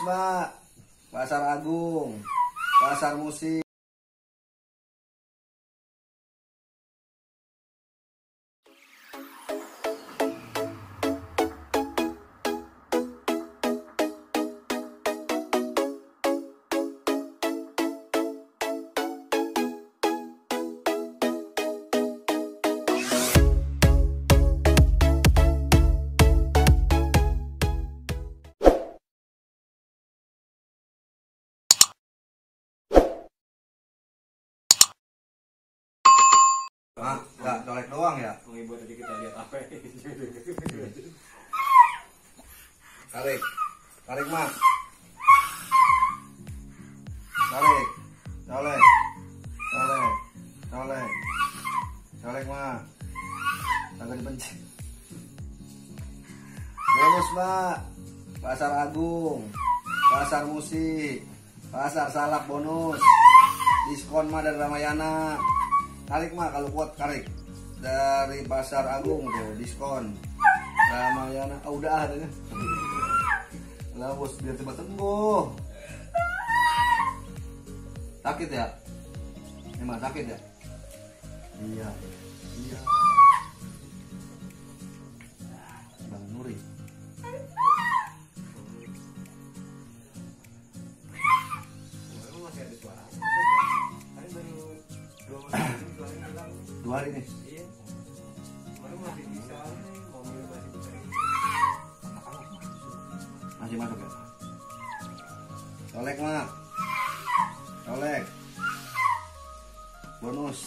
Pak. Pasar Agung. Pasar Musik. Enggak colek doang ya? Menghibur tadi kita lihat apa? Tarik. Tarik, Mak. Tarik. Colek. Colek. Colek. Colek, Mak. Agak dipencet. Bonus, Mak. Pasar Agung. Pasar Musik. Pasar Salak bonus. Diskon, Mak, dari Ramayana. Tarik, Mak, kalau kuat tarik. Dari Pasar Agung tuh diskon. Ramayana. Oh, udah ada. Lah, bos, biar cepat sembuh. Sakit ya? Emang sakit ya? Iya. Iya. Bang Nuri. Masih ada suara. Tadi baru 2 hari nih. Iya. Kemarin masih bisa, mobil masih bisa. Masih masuk ya? Colek, Mak. Colek. Bonus.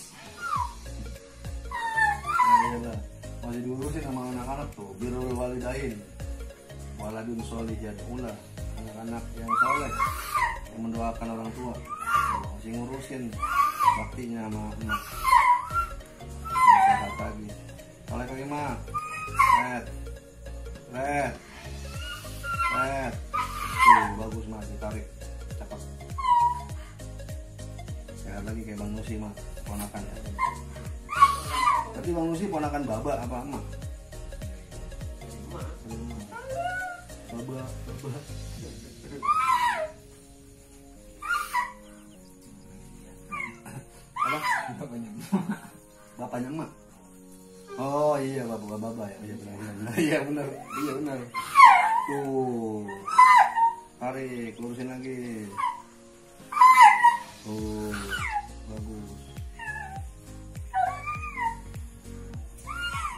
Nah, iya lah. Masih diurusin sama anak-anak tuh. Birrul walidain. Waladun sholihin ulah. Anak-anak yang soleh, yang mendoakan orang tua. Masih ngurusin baktinya sama emak. Sehat lagi. Colek lagi, Mak. Red. Red. Red. Tuh, bagus, Mak, ditarik. Cepat. Sehat lagi kayak Bang Nusi, Mak. Ponakan ya. Tapi Bang Nusi ponakan Baba apa emak? Baba. Apa? Bapaknya emak. Oh iya, Baba ya. Iya benar. Iya benar. Iya benar. Tuh. Tarik, lurusin lagi. Tuh. Bagus.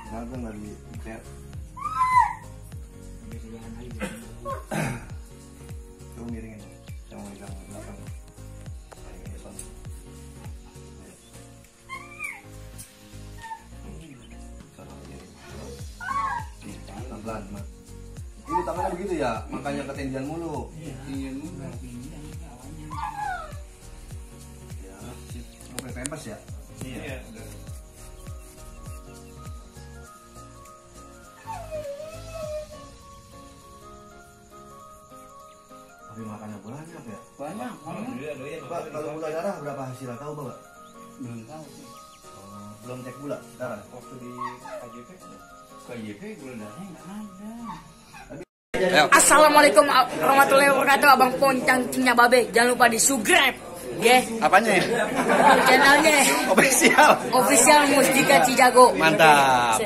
Kenapa nggak di kayak coba miringin sama megang belakang pelan-pelan, Mak. Ini tangannya begitu ya, makanya ketindihan mulu. Iya, awalnya. Ya, mau pakai pempes ya? Iya. Tapi makannya banyak ya? Banyak. Pak, kalau gula darah berapa hasilnya tahu, Bapak? Belum tahu. Oh, belum cek gula darah. Waktu di KJP KJP gula darahnya nggak ada. Assalamualaikum warahmatullahi wabarakatuh. Abang Poncang Cinya Babe. Jangan lupa di subscribe, ya. Apanya ya? Channelnya Official. Official Mustika Cijago. Mantap.